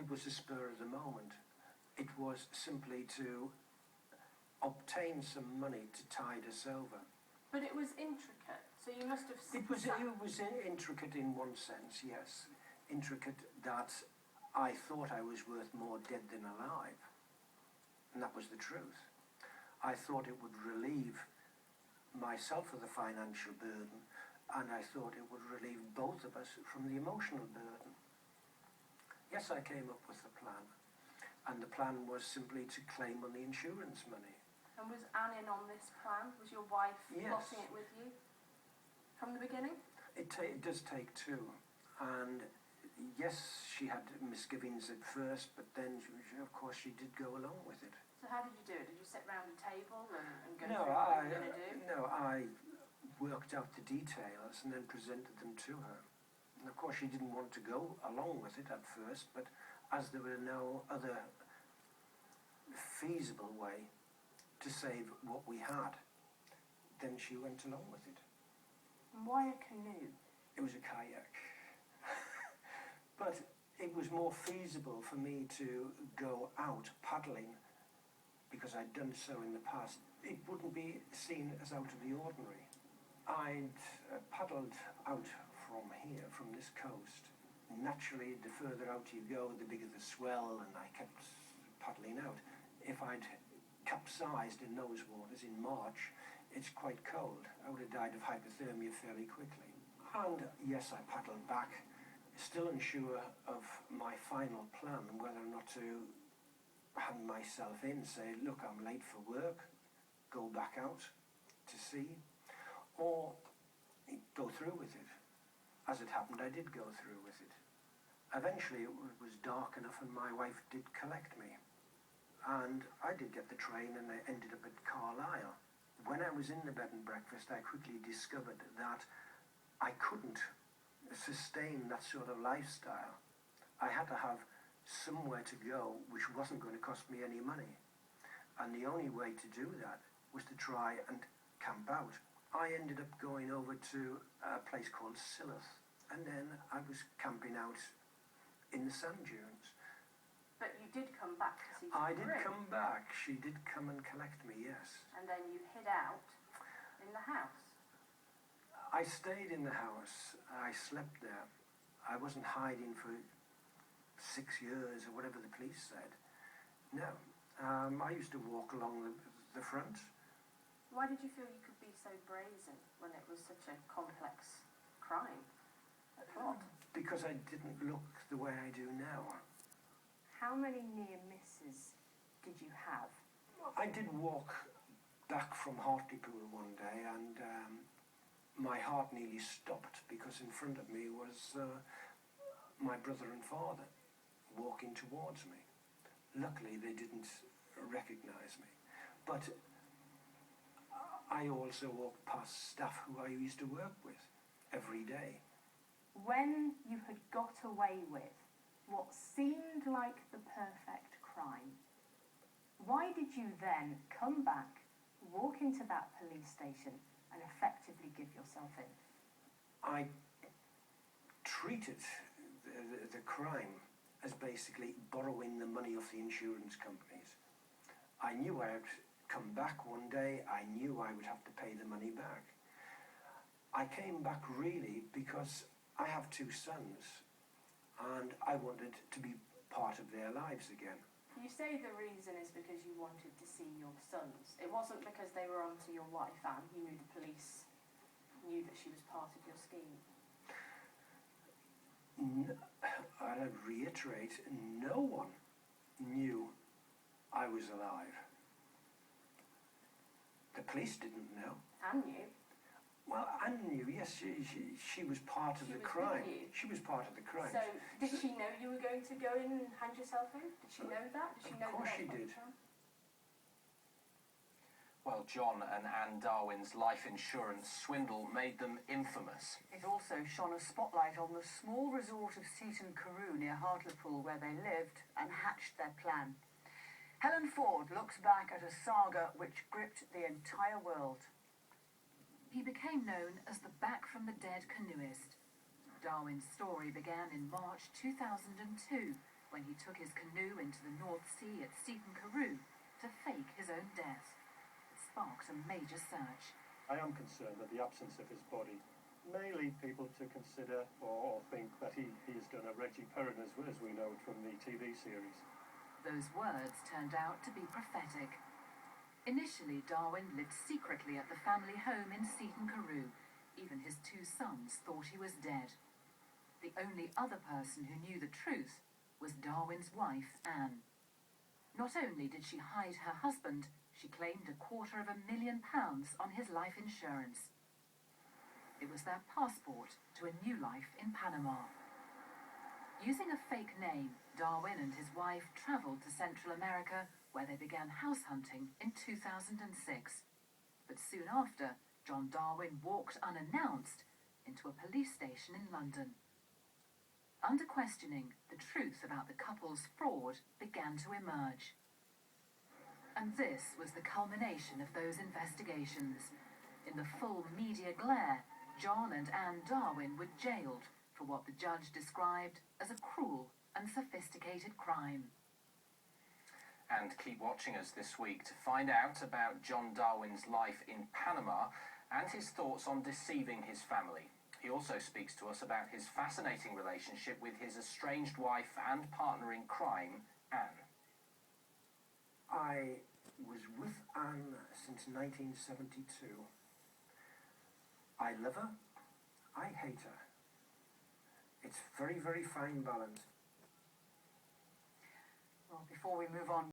it was a spur of the moment. It was simply to obtain some money to tide us over. But it was intricate, so you must have... It was intricate in one sense, yes. Intricate that I thought I was worth more dead than alive. And that was the truth. I thought it would relieve myself of the financial burden, and I thought it would relieve both of us from the emotional burden. Yes, I came up with the plan, and the plan was simply to claim on the insurance money. And was Anne in on this plan? Was your wife Yes. plotting it with you from the beginning? It does take two, and yes, she had misgivings at first, but then, of course, she did go along with it. So how did you do it? Did you sit round a table and go No, through what you were going to do? No, I worked out the details and then presented them to her. And of course, she didn't want to go along with it at first, but as there were no other feasible way to save what we had, then she went along with it. And why a canoe? It was a kayak. But it was more feasible for me to go out paddling, because I'd done so in the past. It wouldn't be seen as out of the ordinary. I'd paddled out from here, from this coast. Naturally, the further out you go, the bigger the swell, and I kept paddling out. If I'd capsized in those waters in March, it's quite cold. I would have died of hypothermia fairly quickly. And yes, I paddled back, still unsure of my final plan, whether or not to hand myself in, say, look, I'm late for work, go back out to sea, or go through with it. As it happened, I did go through with it. Eventually, it was dark enough and my wife did collect me. And I did get the train and I ended up at Carlisle. When I was in the bed and breakfast, I quickly discovered that I couldn't sustain that sort of lifestyle. I had to have somewhere to go which wasn't going to cost me any money. And the only way to do that was to try and camp out. I ended up going over to a place called Silloth, and then I was camping out in the sand dunes. But you did come back to see I did come back. She did come and collect me, yes. And then you hid out in the house. I stayed in the house. I slept there. I wasn't hiding for 6 years or whatever the police said. No. I used to walk along the front. Why did you feel you could be so brazen when it was such a complex crime, a plot? Because I didn't look the way I do now. How many near misses did you have? I did walk back from Hartlepool one day, and my heart nearly stopped because in front of me was my brother and father walking towards me. Luckily, they didn't recognize me. But I also walked past staff who I used to work with every day. When you had got away with what seemed like the perfect crime, why did you then come back, walk into that police station and effectively give yourself in? I treated the crime as basically borrowing the money of the insurance companies. I knew I had come back one day, I knew I would have to pay the money back. I came back really because I have 2 sons and I wanted to be part of their lives again. You say the reason is because you wanted to see your sons. It wasn't because they were onto your wife, Anne. You knew the police knew that she was part of your scheme. I'd reiterate, no one knew I was alive. The police didn't know. Anne knew. Well, Anne knew, yes, she was part of the crime. She was part of the crime. So, did she know you were going to go in and hand yourself in? Did she know that? Did she know Of course she did. Well, John and Anne Darwin's life insurance swindle made them infamous. It also shone a spotlight on the small resort of Seaton Carew near Hartlepool where they lived and hatched their plan. Helen Ford looks back at a saga which gripped the entire world. He became known as the back-from-the-dead canoeist. Darwin's story began in March 2002, when he took his canoe into the North Sea at Seaton Carew to fake his own death. It sparked a major search. I am concerned that the absence of his body may lead people to consider or think that he has done a Reggie Perrin, as we know it from the TV series. Those words turned out to be prophetic. Initially, Darwin lived secretly at the family home in Seaton Carew. Even his 2 sons thought he was dead. The only other person who knew the truth was Darwin's wife, Anne. Not only did she hide her husband, she claimed £250,000 on his life insurance. It was their passport to a new life in Panama. Using a fake name, Darwin and his wife travelled to Central America, where they began house hunting in 2006. But soon after, John Darwin walked unannounced into a police station in London. Under questioning, the truth about the couple's fraud began to emerge. And this was the culmination of those investigations. In the full media glare, John and Anne Darwin were jailed for what the judge described as a cruel and sophisticated crime. And keep watching us this week to find out about John Darwin's life in Panama and his thoughts on deceiving his family. He also speaks to us about his fascinating relationship with his estranged wife and partner in crime, Anne. I was with Anne since 1972. I love her, I hate her. It's very, very fine balance. Well, before we move on